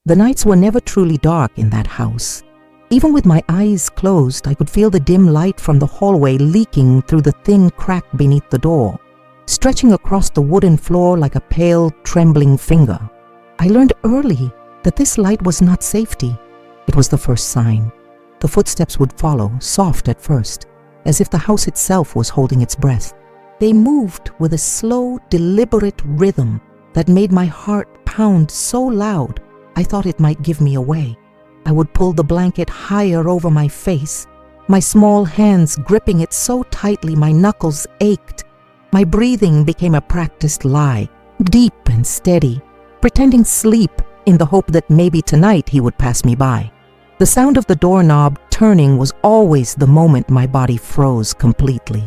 The nights were never truly dark in that house. Even with my eyes closed, I could feel the dim light from the hallway leaking through the thin crack beneath the door, stretching across the wooden floor like a pale, trembling finger. I learned early that this light was not safety. It was the first sign. The footsteps would follow, soft at first, as if the house itself was holding its breath. They moved with a slow, deliberate rhythm that made my heart pound so loud I thought it might give me away. I would pull the blanket higher over my face, my small hands gripping it so tightly my knuckles ached. My breathing became a practiced lie, deep and steady, pretending sleep in the hope that maybe tonight he would pass me by. The sound of the doorknob turning was always the moment my body froze completely.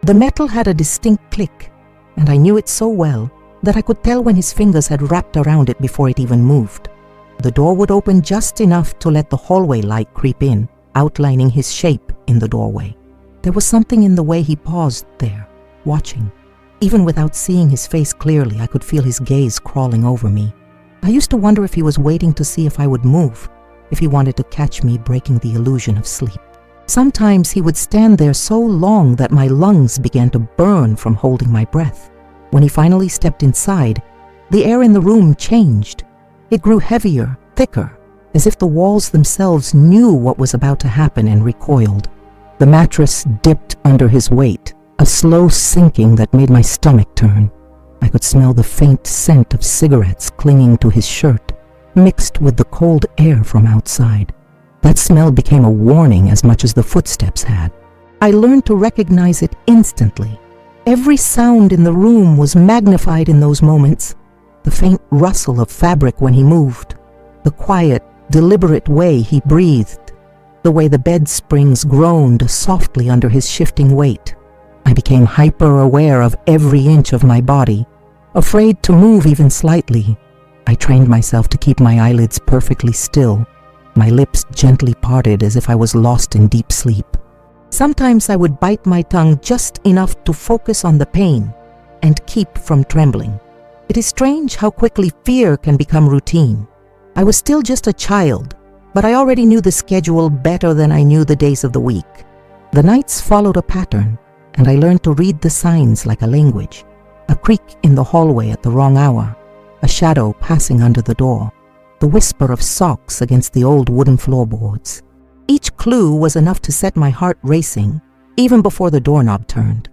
The metal had a distinct click, and I knew it so well that I could tell when his fingers had wrapped around it before it even moved. The door would open just enough to let the hallway light creep in, outlining his shape in the doorway. There was something in the way he paused there, watching. Even without seeing his face clearly, I could feel his gaze crawling over me. I used to wonder if he was waiting to see if I would move, if he wanted to catch me breaking the illusion of sleep. Sometimes he would stand there so long that my lungs began to burn from holding my breath. When he finally stepped inside, the air in the room changed. It grew heavier, thicker, as if the walls themselves knew what was about to happen and recoiled. The mattress dipped under his weight, a slow sinking that made my stomach turn. I could smell the faint scent of cigarettes clinging to his shirt, mixed with the cold air from outside. That smell became a warning as much as the footsteps had. I learned to recognize it instantly. Every sound in the room was magnified in those moments. The faint rustle of fabric when he moved, the quiet, deliberate way he breathed, the way the bed springs groaned softly under his shifting weight. I became hyper-aware of every inch of my body, afraid to move even slightly. I trained myself to keep my eyelids perfectly still, my lips gently parted as if I was lost in deep sleep. Sometimes I would bite my tongue just enough to focus on the pain and keep from trembling. It is strange how quickly fear can become routine. I was still just a child, but I already knew the schedule better than I knew the days of the week. The nights followed a pattern, and I learned to read the signs like a language. A creak in the hallway at the wrong hour, a shadow passing under the door, the whisper of socks against the old wooden floorboards. Each clue was enough to set my heart racing, even before the doorknob turned.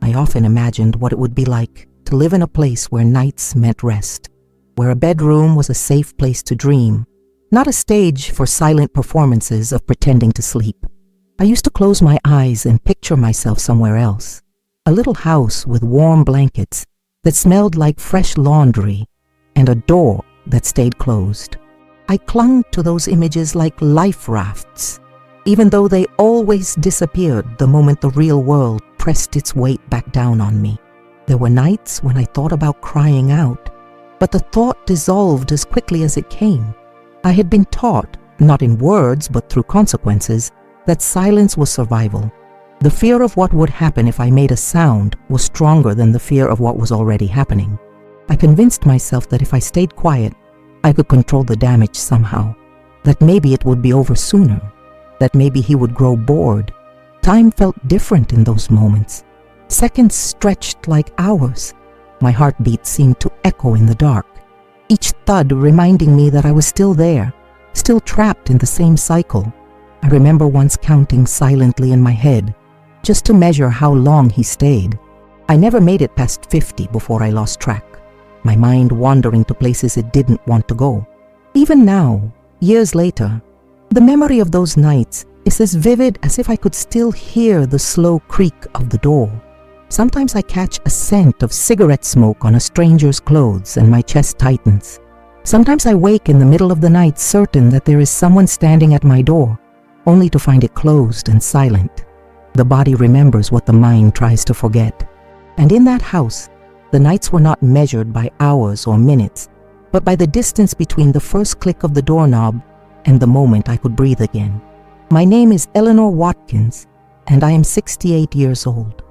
I often imagined what it would be like to live in a place where nights meant rest, where a bedroom was a safe place to dream, not a stage for silent performances of pretending to sleep. I used to close my eyes and picture myself somewhere else, a little house with warm blankets that smelled like fresh laundry and a door that stayed closed. I clung to those images like life rafts, even though they always disappeared the moment the real world pressed its weight back down on me. There were nights when I thought about crying out, but the thought dissolved as quickly as it came. I had been taught, not in words but through consequences, that silence was survival. The fear of what would happen if I made a sound was stronger than the fear of what was already happening. I convinced myself that if I stayed quiet, I could control the damage somehow, that maybe it would be over sooner, that maybe he would grow bored. Time felt different in those moments. Seconds stretched like hours. My heartbeat seemed to echo in the dark, each thud reminding me that I was still there, still trapped in the same cycle. I remember once counting silently in my head, just to measure how long he stayed. I never made it past 50 before I lost track, my mind wandering to places it didn't want to go. Even now, years later, the memory of those nights is as vivid as if I could still hear the slow creak of the door. Sometimes I catch a scent of cigarette smoke on a stranger's clothes and my chest tightens. Sometimes I wake in the middle of the night certain that there is someone standing at my door, only to find it closed and silent. The body remembers what the mind tries to forget. And in that house, the nights were not measured by hours or minutes, but by the distance between the first click of the doorknob and the moment I could breathe again. My name is Eleanor Watkins, and I am 68 years old.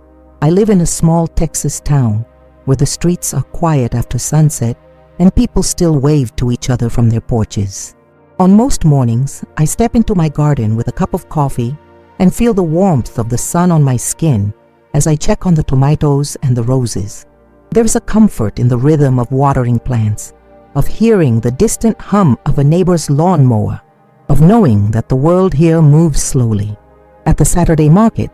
I live in a small Texas town where the streets are quiet after sunset and people still wave to each other from their porches. On most mornings, I step into my garden with a cup of coffee and feel the warmth of the sun on my skin as I check on the tomatoes and the roses. There is a comfort in the rhythm of watering plants, of hearing the distant hum of a neighbor's lawnmower, of knowing that the world here moves slowly. At the Saturday market,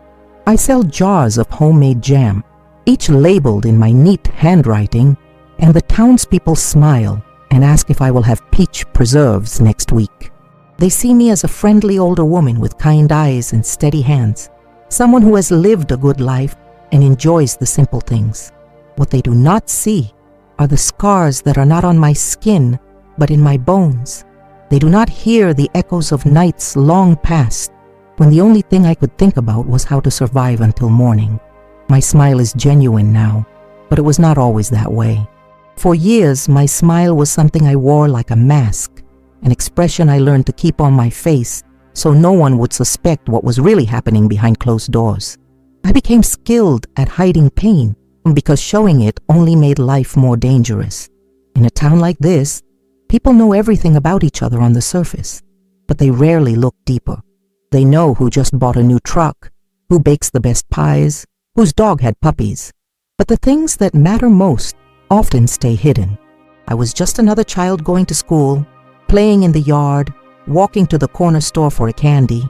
I sell jars of homemade jam, each labeled in my neat handwriting, and the townspeople smile and ask if I will have peach preserves next week. They see me as a friendly older woman with kind eyes and steady hands, someone who has lived a good life and enjoys the simple things. What they do not see are the scars that are not on my skin, but in my bones. They do not hear the echoes of nights long past, when the only thing I could think about was how to survive until morning. My smile is genuine now, but it was not always that way. For years, my smile was something I wore like a mask, an expression I learned to keep on my face so no one would suspect what was really happening behind closed doors. I became skilled at hiding pain because showing it only made life more dangerous. In a town like this, people know everything about each other on the surface, but they rarely look deeper. They know who just bought a new truck, who bakes the best pies, whose dog had puppies. But the things that matter most often stay hidden. I was just another child going to school, playing in the yard, walking to the corner store for a candy.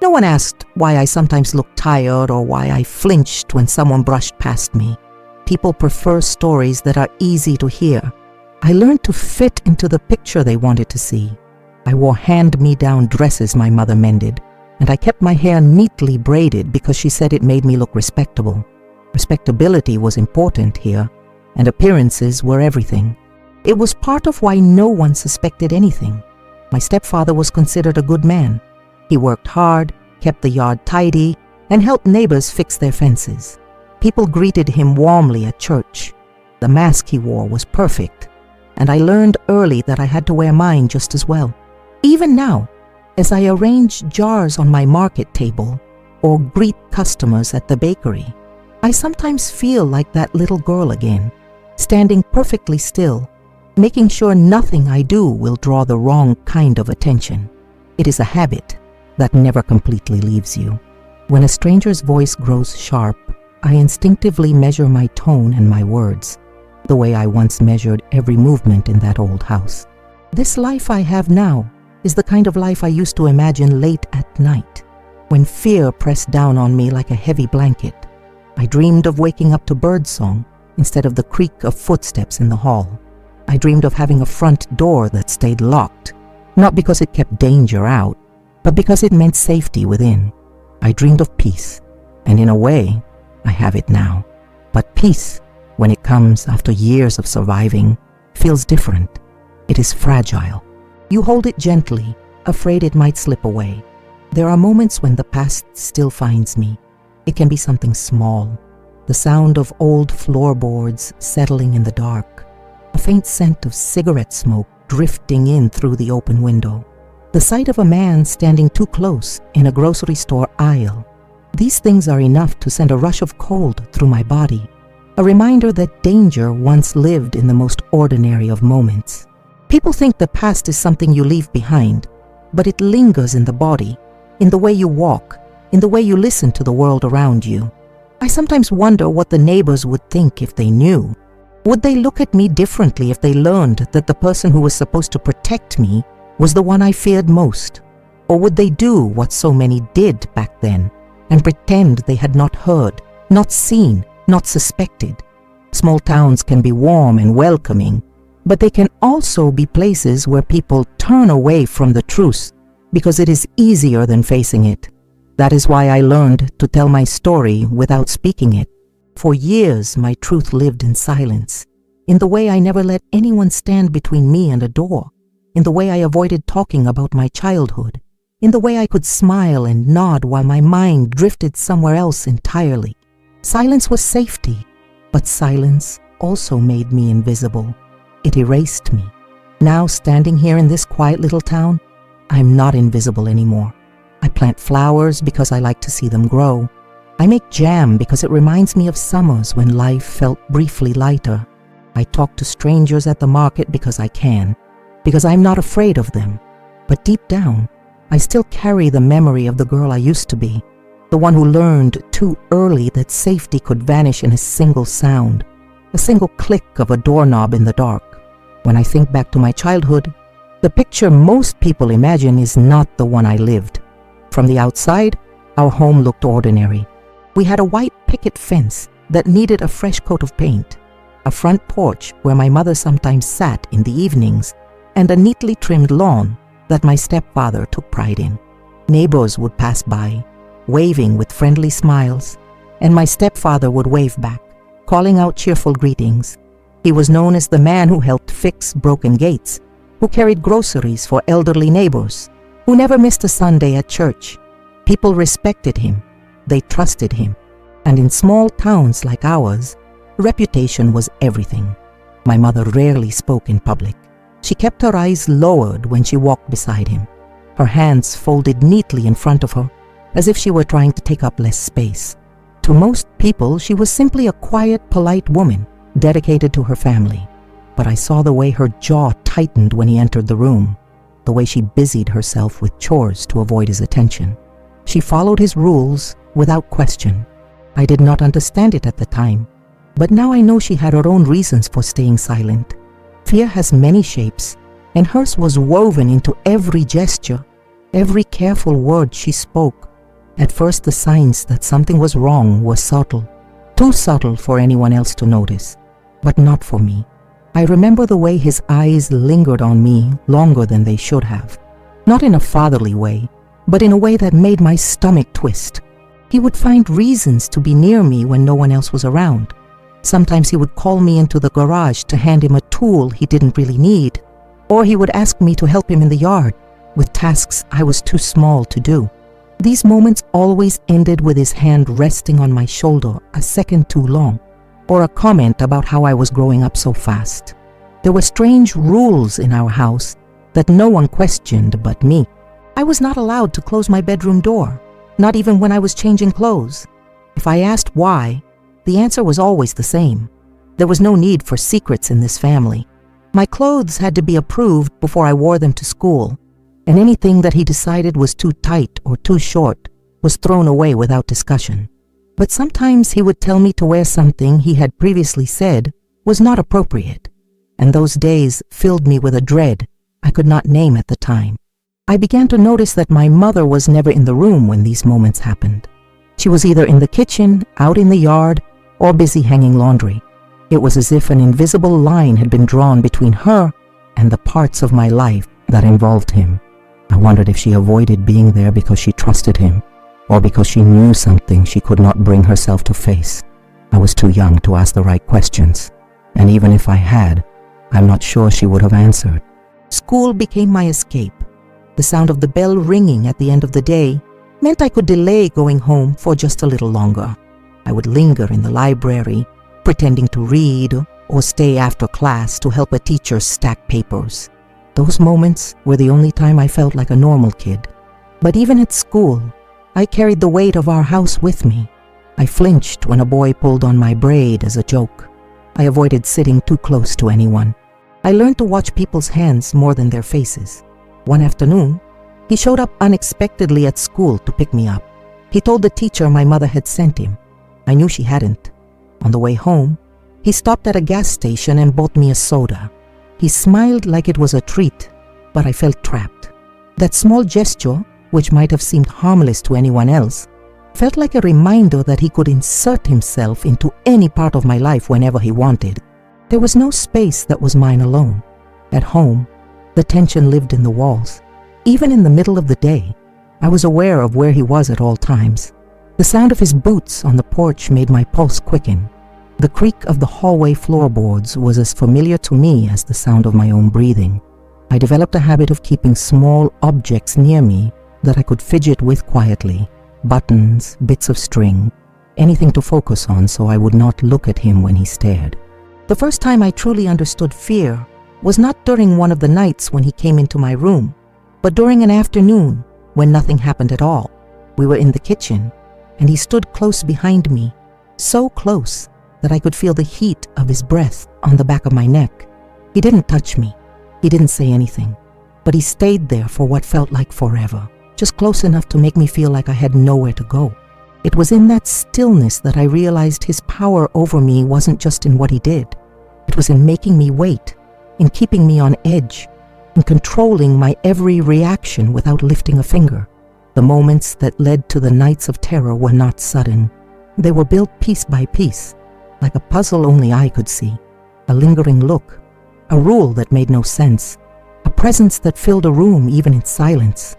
No one asked why I sometimes looked tired or why I flinched when someone brushed past me. People prefer stories that are easy to hear. I learned to fit into the picture they wanted to see. I wore hand-me-down dresses my mother mended, and I kept my hair neatly braided because she said it made me look respectable. Respectability was important here, and appearances were everything. It was part of why no one suspected anything. My stepfather was considered a good man. He worked hard, kept the yard tidy, and helped neighbors fix their fences. People greeted him warmly at church. The mask he wore was perfect, and I learned early that I had to wear mine just as well. Even now, as I arrange jars on my market table or greet customers at the bakery, I sometimes feel like that little girl again, standing perfectly still, making sure nothing I do will draw the wrong kind of attention. It is a habit that never completely leaves you. When a stranger's voice grows sharp, I instinctively measure my tone and my words, the way I once measured every movement in that old house. This life I have now is the kind of life I used to imagine late at night, when fear pressed down on me like a heavy blanket. I dreamed of waking up to birdsong instead of the creak of footsteps in the hall. I dreamed of having a front door that stayed locked, not because it kept danger out, but because it meant safety within. I dreamed of peace, and in a way, I have it now. But peace, when it comes after years of surviving, feels different. It is fragile. You hold it gently, afraid it might slip away. There are moments when the past still finds me. It can be something small, the sound of old floorboards settling in the dark, a faint scent of cigarette smoke drifting in through the open window, the sight of a man standing too close in a grocery store aisle. These things are enough to send a rush of cold through my body, a reminder that danger once lived in the most ordinary of moments. People think the past is something you leave behind, but it lingers in the body, in the way you walk, in the way you listen to the world around you. I sometimes wonder what the neighbors would think if they knew. Would they look at me differently if they learned that the person who was supposed to protect me was the one I feared most? Or would they do what so many did back then and pretend they had not heard, not seen, not suspected? Small towns can be warm and welcoming, but they can also be places where people turn away from the truth because it is easier than facing it. That is why I learned to tell my story without speaking it. For years, my truth lived in silence, in the way I never let anyone stand between me and a door, in the way I avoided talking about my childhood, in the way I could smile and nod while my mind drifted somewhere else entirely. Silence was safety, but silence also made me invisible. It erased me. Now, standing here in this quiet little town, I'm not invisible anymore. I plant flowers because I like to see them grow. I make jam because it reminds me of summers when life felt briefly lighter. I talk to strangers at the market because I can, because I'm not afraid of them. But deep down, I still carry the memory of the girl I used to be, the one who learned too early that safety could vanish in a single sound, a single click of a doorknob in the dark. When I think back to my childhood, the picture most people imagine is not the one I lived. From the outside, our home looked ordinary. We had a white picket fence that needed a fresh coat of paint, a front porch where my mother sometimes sat in the evenings, and a neatly trimmed lawn that my stepfather took pride in. Neighbors would pass by, waving with friendly smiles, and my stepfather would wave back, calling out cheerful greetings. He was known as the man who helped fix broken gates, who carried groceries for elderly neighbors, who never missed a Sunday at church. People respected him, they trusted him, and in small towns like ours, reputation was everything. My mother rarely spoke in public. She kept her eyes lowered when she walked beside him, her hands folded neatly in front of her, as if she were trying to take up less space. To most people, she was simply a quiet, polite woman, dedicated to her family. But I saw the way her jaw tightened when he entered the room, the way she busied herself with chores to avoid his attention. She followed his rules without question. I did not understand it at the time, but now I know she had her own reasons for staying silent. Fear has many shapes, and hers was woven into every gesture, every careful word she spoke. At first, the signs that something was wrong were subtle, too subtle for anyone else to notice, but not for me. I remember the way his eyes lingered on me longer than they should have, not in a fatherly way, but in a way that made my stomach twist. He would find reasons to be near me when no one else was around. Sometimes he would call me into the garage to hand him a tool he didn't really need, or he would ask me to help him in the yard with tasks I was too small to do. These moments always ended with his hand resting on my shoulder a second too long, or a comment about how I was growing up so fast. There were strange rules in our house that no one questioned but me. I was not allowed to close my bedroom door, not even when I was changing clothes. If I asked why, the answer was always the same. There was no need for secrets in this family. My clothes had to be approved before I wore them to school, and anything that he decided was too tight or too short was thrown away without discussion. But sometimes he would tell me to wear something he had previously said was not appropriate, and those days filled me with a dread I could not name at the time. I began to notice that my mother was never in the room when these moments happened. She was either in the kitchen, out in the yard, or busy hanging laundry. It was as if an invisible line had been drawn between her and the parts of my life that involved him. I wondered if she avoided being there because she trusted him, or because she knew something she could not bring herself to face. I was too young to ask the right questions, and even if I had, I'm not sure she would have answered. School became my escape. The sound of the bell ringing at the end of the day meant I could delay going home for just a little longer. I would linger in the library, pretending to read, or stay after class to help a teacher stack papers. Those moments were the only time I felt like a normal kid. But even at school, I carried the weight of our house with me. I flinched when a boy pulled on my braid as a joke. I avoided sitting too close to anyone. I learned to watch people's hands more than their faces. One afternoon, he showed up unexpectedly at school to pick me up. He told the teacher my mother had sent him. I knew she hadn't. On the way home, he stopped at a gas station and bought me a soda. He smiled like it was a treat, but I felt trapped. That small gesture, which might have seemed harmless to anyone else, felt like a reminder that he could insert himself into any part of my life whenever he wanted. There was no space that was mine alone. At home, the tension lived in the walls. Even in the middle of the day, I was aware of where he was at all times. The sound of his boots on the porch made my pulse quicken. The creak of the hallway floorboards was as familiar to me as the sound of my own breathing. I developed a habit of keeping small objects near me that I could fidget with quietly, buttons, bits of string, anything to focus on so I would not look at him when he stared. The first time I truly understood fear was not during one of the nights when he came into my room, but during an afternoon when nothing happened at all. We were in the kitchen, and he stood close behind me, so close that I could feel the heat of his breath on the back of my neck. He didn't touch me. He didn't say anything. But he stayed there for what felt like forever, just close enough to make me feel like I had nowhere to go. It was in that stillness that I realized his power over me wasn't just in what he did. It was in making me wait, in keeping me on edge, in controlling my every reaction without lifting a finger. The moments that led to the nights of terror were not sudden. They were built piece by piece, like a puzzle only I could see, a lingering look, a rule that made no sense, a presence that filled a room even in silence.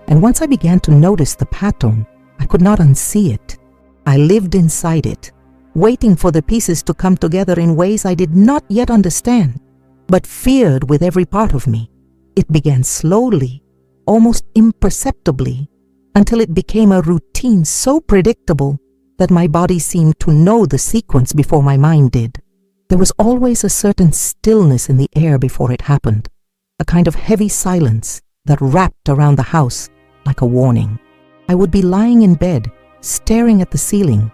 And once I began to notice the pattern, I could not unsee it. I lived inside it, waiting for the pieces to come together in ways I did not yet understand, but feared with every part of me. It began slowly, almost imperceptibly, until it became a routine so predictable that my body seemed to know the sequence before my mind did. There was always a certain stillness in the air before it happened, a kind of heavy silence that wrapped around the house like a warning. I would be lying in bed, staring at the ceiling,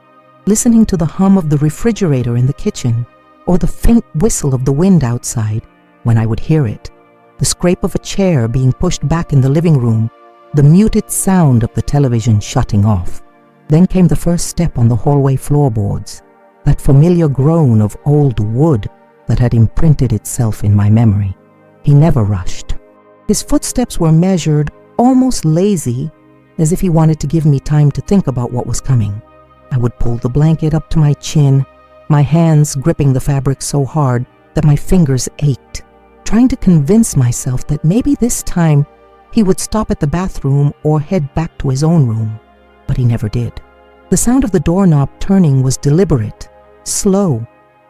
listening to the hum of the refrigerator in the kitchen or the faint whistle of the wind outside, when I would hear it, the scrape of a chair being pushed back in the living room, the muted sound of the television shutting off. Then came the first step on the hallway floorboards, that familiar groan of old wood that had imprinted itself in my memory. He never rushed. His footsteps were measured, almost lazy, as if he wanted to give me time to think about what was coming. I would pull the blanket up to my chin, my hands gripping the fabric so hard that my fingers ached, trying to convince myself that maybe this time he would stop at the bathroom or head back to his own room. But he never did. The sound of the doorknob turning was deliberate, slow,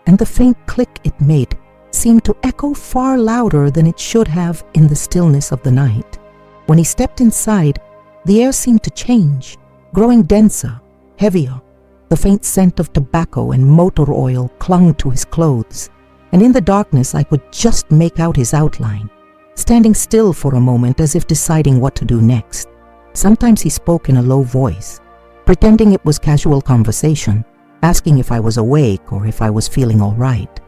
and the faint click it made seemed to echo far louder than it should have in the stillness of the night. When he stepped inside, the air seemed to change, growing denser, heavier. The faint scent of tobacco and motor oil clung to his clothes, and in the darkness I could just make out his outline, standing still for a moment as if deciding what to do next. Sometimes he spoke in a low voice, pretending it was casual conversation, asking if I was awake or if I was feeling all right.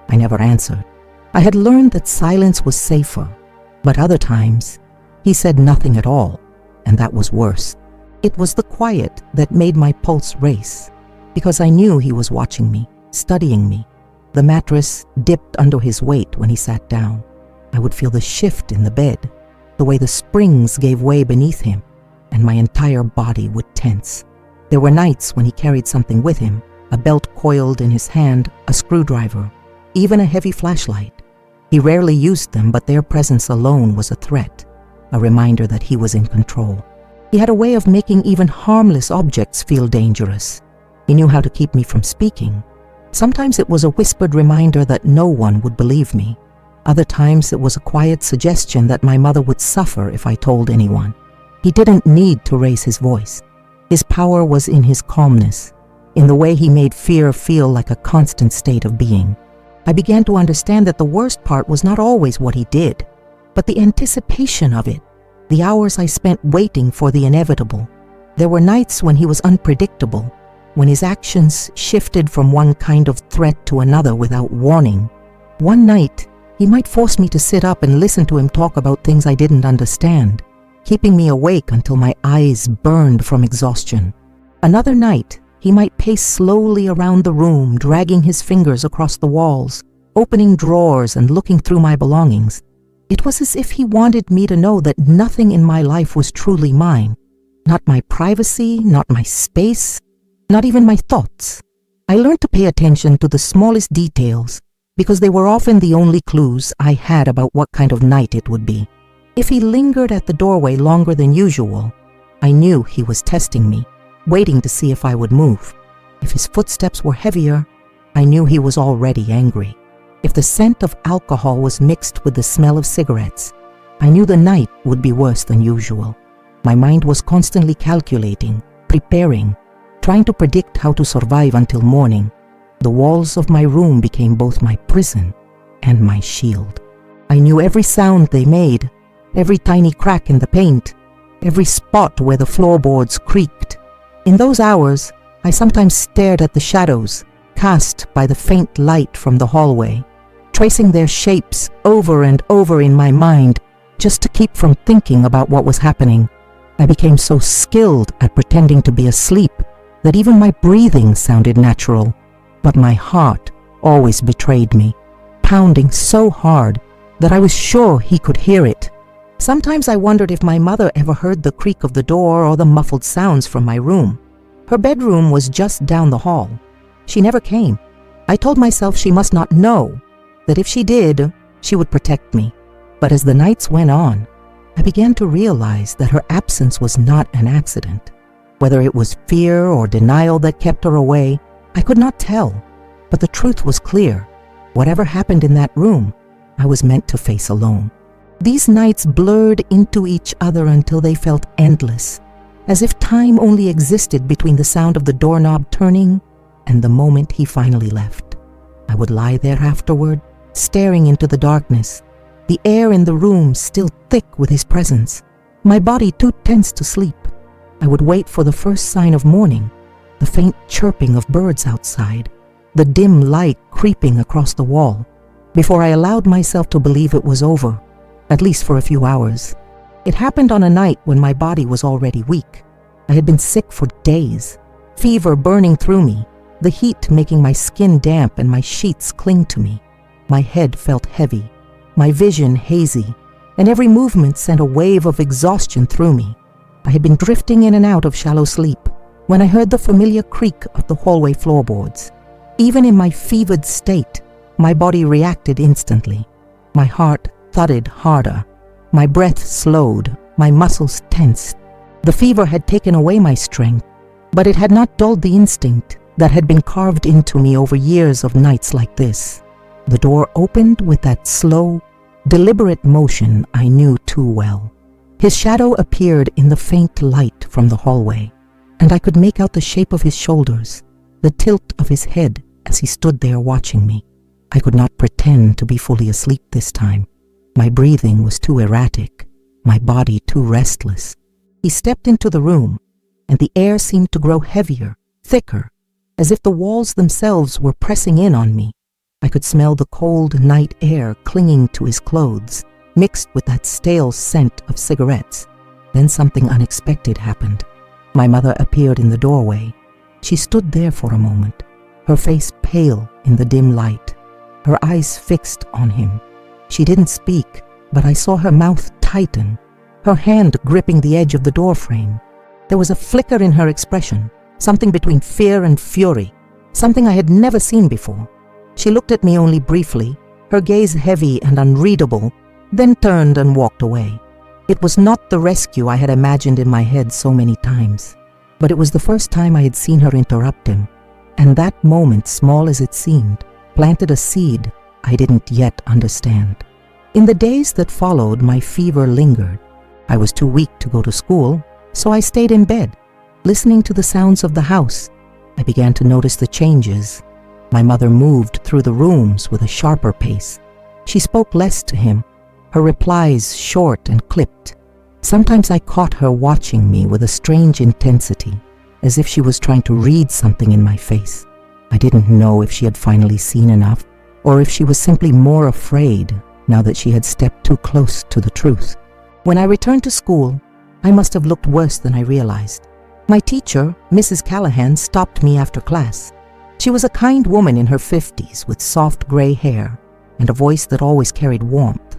I never answered. I had learned that silence was safer, but other times he said nothing at all, and that was worse. It was the quiet that made my pulse race, because I knew he was watching me, studying me. The mattress dipped under his weight when he sat down. I would feel the shift in the bed, the way the springs gave way beneath him, and my entire body would tense. There were nights when he carried something with him, a belt coiled in his hand, a screwdriver, even a heavy flashlight. He rarely used them, but their presence alone was a threat, a reminder that he was in control. He had a way of making even harmless objects feel dangerous. He knew how to keep me from speaking. Sometimes it was a whispered reminder that no one would believe me. Other times it was a quiet suggestion that my mother would suffer if I told anyone. He didn't need to raise his voice. His power was in his calmness, in the way he made fear feel like a constant state of being. I began to understand that the worst part was not always what he did, but the anticipation of it, the hours I spent waiting for the inevitable. There were nights when he was unpredictable, when his actions shifted from one kind of threat to another without warning. One night, he might force me to sit up and listen to him talk about things I didn't understand, keeping me awake until my eyes burned from exhaustion. Another night, he might pace slowly around the room, dragging his fingers across the walls, opening drawers and looking through my belongings. It was as if he wanted me to know that nothing in my life was truly mine. Not my privacy, not my space, not even my thoughts. I learned to pay attention to the smallest details because they were often the only clues I had about what kind of night it would be. If he lingered at the doorway longer than usual, I knew he was testing me, waiting to see if I would move. If his footsteps were heavier, I knew he was already angry. If the scent of alcohol was mixed with the smell of cigarettes, I knew the night would be worse than usual. My mind was constantly calculating, preparing, trying to predict how to survive until morning. The walls of my room became both my prison and my shield. I knew every sound they made, every tiny crack in the paint, every spot where the floorboards creaked. In those hours, I sometimes stared at the shadows, cast by the faint light from the hallway, tracing their shapes over and over in my mind just to keep from thinking about what was happening. I became so skilled at pretending to be asleep that even my breathing sounded natural, but my heart always betrayed me, pounding so hard that I was sure he could hear it. Sometimes I wondered if my mother ever heard the creak of the door or the muffled sounds from my room. Her bedroom was just down the hall. She never came. I told myself she must not know, that if she did, she would protect me. But as the nights went on, I began to realize that her absence was not an accident. Whether it was fear or denial that kept her away, I could not tell. But the truth was clear. Whatever happened in that room, I was meant to face alone. These nights blurred into each other until they felt endless, as if time only existed between the sound of the doorknob turning and the moment he finally left. I would lie there afterward, staring into the darkness, the air in the room still thick with his presence, my body too tense to sleep. I would wait for the first sign of morning, the faint chirping of birds outside, the dim light creeping across the wall, before I allowed myself to believe it was over, at least for a few hours. It happened on a night when my body was already weak. I had been sick for days, fever burning through me, the heat making my skin damp and my sheets cling to me. My head felt heavy, my vision hazy, and every movement sent a wave of exhaustion through me. I had been drifting in and out of shallow sleep when I heard the familiar creak of the hallway floorboards. Even in my fevered state, my body reacted instantly. My heart thudded harder, my breath slowed, my muscles tensed. The fever had taken away my strength, but it had not dulled the instinct that had been carved into me over years of nights like this. The door opened with that slow, deliberate motion I knew too well. His shadow appeared in the faint light from the hallway, and I could make out the shape of his shoulders, the tilt of his head as he stood there watching me. I could not pretend to be fully asleep this time. My breathing was too erratic, my body too restless. He stepped into the room, and the air seemed to grow heavier, thicker, as if the walls themselves were pressing in on me. I could smell the cold night air clinging to his clothes, mixed with that stale scent of cigarettes. Then something unexpected happened. My mother appeared in the doorway. She stood there for a moment, her face pale in the dim light, her eyes fixed on him. She didn't speak, but I saw her mouth tighten, her hand gripping the edge of the doorframe. There was a flicker in her expression, something between fear and fury, something I had never seen before. She looked at me only briefly, her gaze heavy and unreadable, then turned and walked away. It was not the rescue I had imagined in my head so many times, but it was the first time I had seen her interrupt him, and that moment, small as it seemed, planted a seed I didn't yet understand. In the days that followed, my fever lingered. I was too weak to go to school, so I stayed in bed, listening to the sounds of the house. I began to notice the changes. My mother moved through the rooms with a sharper pace. She spoke less to him, her replies short and clipped. Sometimes I caught her watching me with a strange intensity, as if she was trying to read something in my face. I didn't know if she had finally seen enough, or if she was simply more afraid now that she had stepped too close to the truth. When I returned to school, I must have looked worse than I realized. My teacher, Mrs. Callahan, stopped me after class. She was a kind woman in her 50s with soft gray hair and a voice that always carried warmth.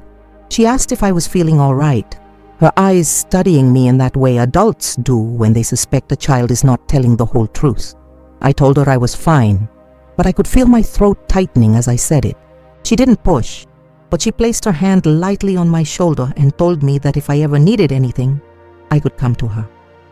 She asked if I was feeling all right, her eyes studying me in that way adults do when they suspect a child is not telling the whole truth. I told her I was fine, but I could feel my throat tightening as I said it. She didn't push, but she placed her hand lightly on my shoulder and told me that if I ever needed anything, I could come to her.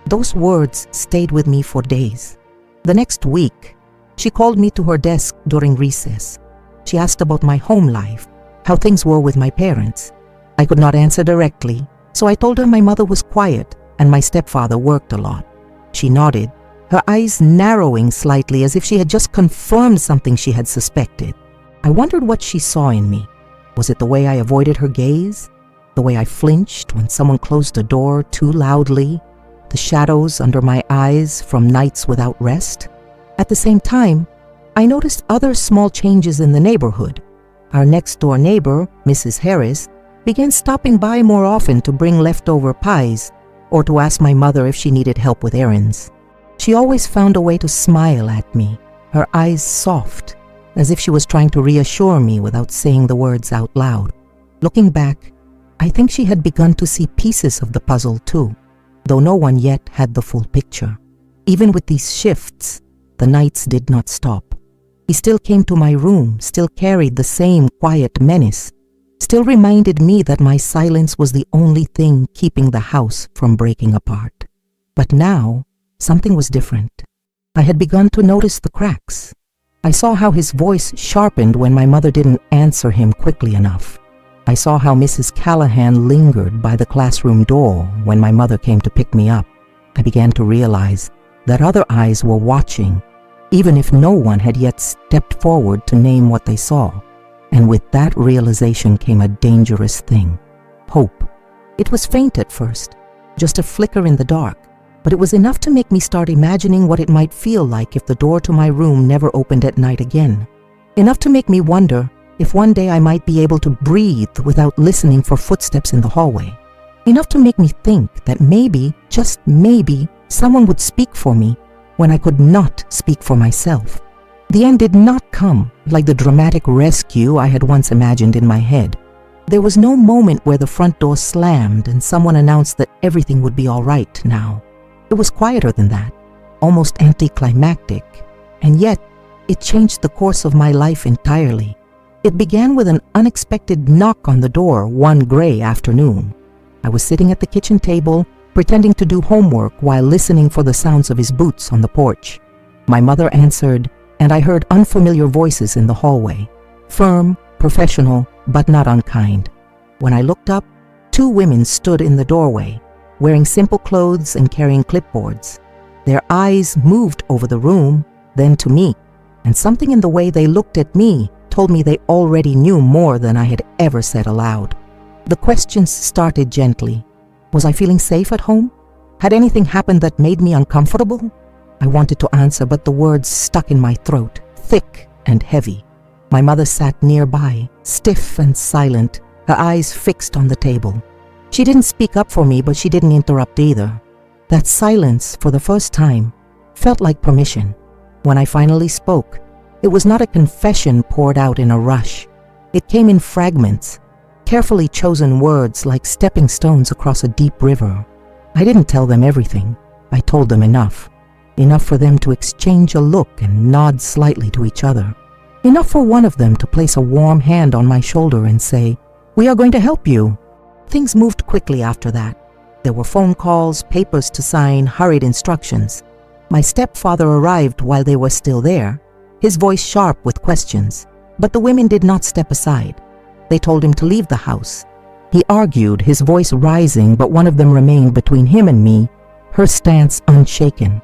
Those words stayed with me for days. The next week, she called me to her desk during recess. She asked about my home life, how things were with my parents. I could not answer directly, so I told her my mother was quiet and my stepfather worked a lot. She nodded, her eyes narrowing slightly as if she had just confirmed something she had suspected. I wondered what she saw in me. Was it the way I avoided her gaze? The way I flinched when someone closed the door too loudly? The shadows under my eyes from nights without rest? At the same time, I noticed other small changes in the neighborhood. Our next-door neighbor, Mrs. Harris, began stopping by more often to bring leftover pies or to ask my mother if she needed help with errands. She always found a way to smile at me, her eyes soft, as if she was trying to reassure me without saying the words out loud. Looking back, I think she had begun to see pieces of the puzzle too, though no one yet had the full picture. Even with these shifts, the nights did not stop. He still came to my room, still carried the same quiet menace, still reminded me that my silence was the only thing keeping the house from breaking apart. But now, something was different. I had begun to notice the cracks. I saw how his voice sharpened when my mother didn't answer him quickly enough. I saw how Mrs. Callahan lingered by the classroom door when my mother came to pick me up. I began to realize that other eyes were watching, even if no one had yet stepped forward to name what they saw. And with that realization came a dangerous thing: hope. It was faint at first, just a flicker in the dark, but it was enough to make me start imagining what it might feel like if the door to my room never opened at night again. Enough to make me wonder if one day I might be able to breathe without listening for footsteps in the hallway. Enough to make me think that maybe, just maybe, someone would speak for me when I could not speak for myself. The end did not come like the dramatic rescue I had once imagined in my head. There was no moment where the front door slammed and someone announced that everything would be all right now. It was quieter than that, almost anticlimactic, and yet it changed the course of my life entirely. It began with an unexpected knock on the door one gray afternoon. I was sitting at the kitchen table, pretending to do homework while listening for the sounds of his boots on the porch. My mother answered, and I heard unfamiliar voices in the hallway, firm, professional, but not unkind. When I looked up, two women stood in the doorway, wearing simple clothes and carrying clipboards. Their eyes moved over the room, then to me, and something in the way they looked at me told me they already knew more than I had ever said aloud. The questions started gently. Was I feeling safe at home? Had anything happened that made me uncomfortable? I wanted to answer, but the words stuck in my throat, thick and heavy. My mother sat nearby, stiff and silent, her eyes fixed on the table. She didn't speak up for me, but she didn't interrupt either. That silence, for the first time, felt like permission. When I finally spoke, it was not a confession poured out in a rush. It came in fragments, carefully chosen words like stepping stones across a deep river. I didn't tell them everything. I told them enough. Enough for them to exchange a look and nod slightly to each other. Enough for one of them to place a warm hand on my shoulder and say, "We are going to help you." Things moved quickly after that. There were phone calls, papers to sign, hurried instructions. My stepfather arrived while they were still there, his voice sharp with questions, but the women did not step aside. They told him to leave the house. He argued, his voice rising, but one of them remained between him and me, her stance unshaken.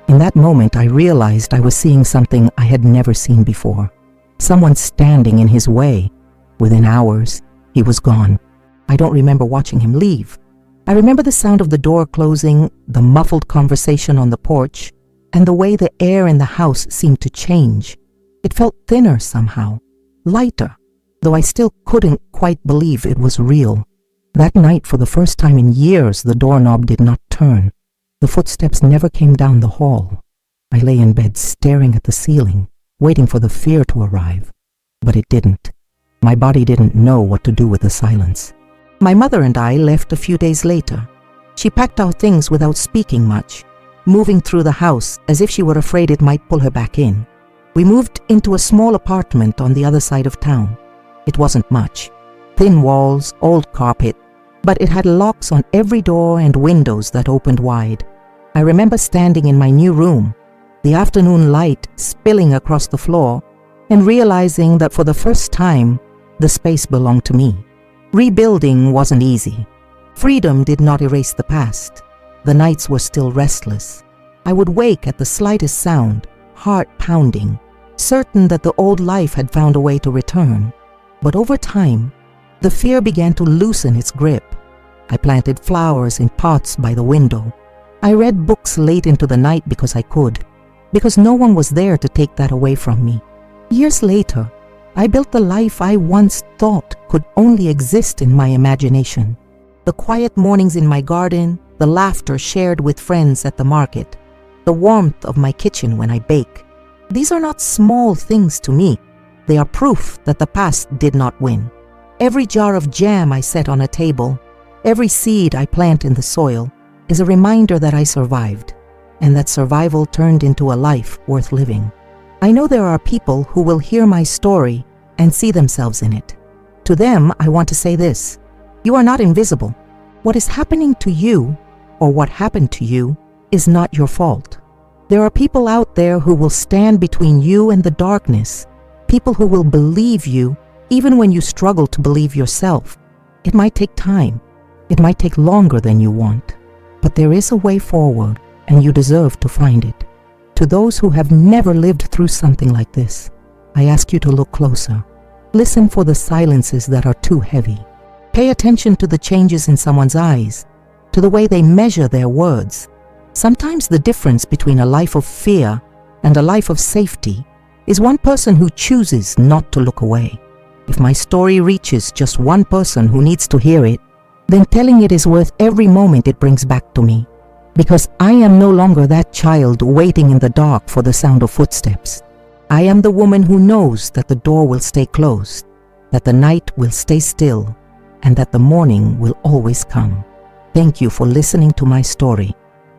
In that moment, I realized I was seeing something I had never seen before. Someone standing in his way. Within hours, he was gone. I don't remember watching him leave. I remember the sound of the door closing, the muffled conversation on the porch, and the way the air in the house seemed to change. It felt thinner somehow, lighter, though I still couldn't quite believe it was real. That night, for the first time in years, the doorknob did not turn. The footsteps never came down the hall. I lay in bed staring at the ceiling, waiting for the fear to arrive. But it didn't. My body didn't know what to do with the silence. My mother and I left a few days later. She packed our things without speaking much, moving through the house as if she were afraid it might pull her back in. We moved into a small apartment on the other side of town. It wasn't much. Thin walls, old carpet, but it had locks on every door and windows that opened wide. I remember standing in my new room, the afternoon light spilling across the floor, and realizing that for the first time, the space belonged to me. Rebuilding wasn't easy. Freedom did not erase the past. The nights were still restless. I would wake at the slightest sound, heart pounding, certain that the old life had found a way to return. But over time, the fear began to loosen its grip. I planted flowers in pots by the window. I read books late into the night because I could. because no one was there to take that away from me. Years later, I built the life I once thought could only exist in my imagination. The quiet mornings in my garden, the laughter shared with friends at the market, the warmth of my kitchen when I bake. These are not small things to me. They are proof that the past did not win. Every jar of jam I set on a table, every seed I plant in the soil, is a reminder that I survived, and that survival turned into a life worth living. I know there are people who will hear my story and see themselves in it. To them, I want to say this: you are not invisible. What is happening to you, or what happened to you, is not your fault. There are people out there who will stand between you and the darkness, people who will believe you even when you struggle to believe yourself. It might take time. It might take longer than you want. But there is a way forward, and you deserve to find it. To those who have never lived through something like this, I ask you to look closer. Listen for the silences that are too heavy. Pay attention to the changes in someone's eyes, to the way they measure their words. Sometimes the difference between a life of fear and a life of safety is one person who chooses not to look away. If my story reaches just one person who needs to hear it, then telling it is worth every moment it brings back to me. Because I am no longer that child waiting in the dark for the sound of footsteps. I am the woman who knows that the door will stay closed, that the night will stay still, and that the morning will always come. Thank you for listening to my story,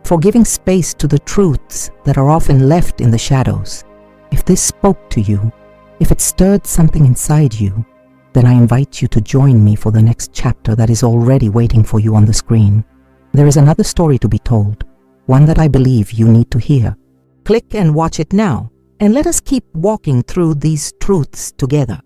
for giving space to the truths that are often left in the shadows. If this spoke to you, if it stirred something inside you, then I invite you to join me for the next chapter that is already waiting for you on the screen. There is another story to be told, one that I believe you need to hear. Click and watch it now, and let us keep walking through these truths together.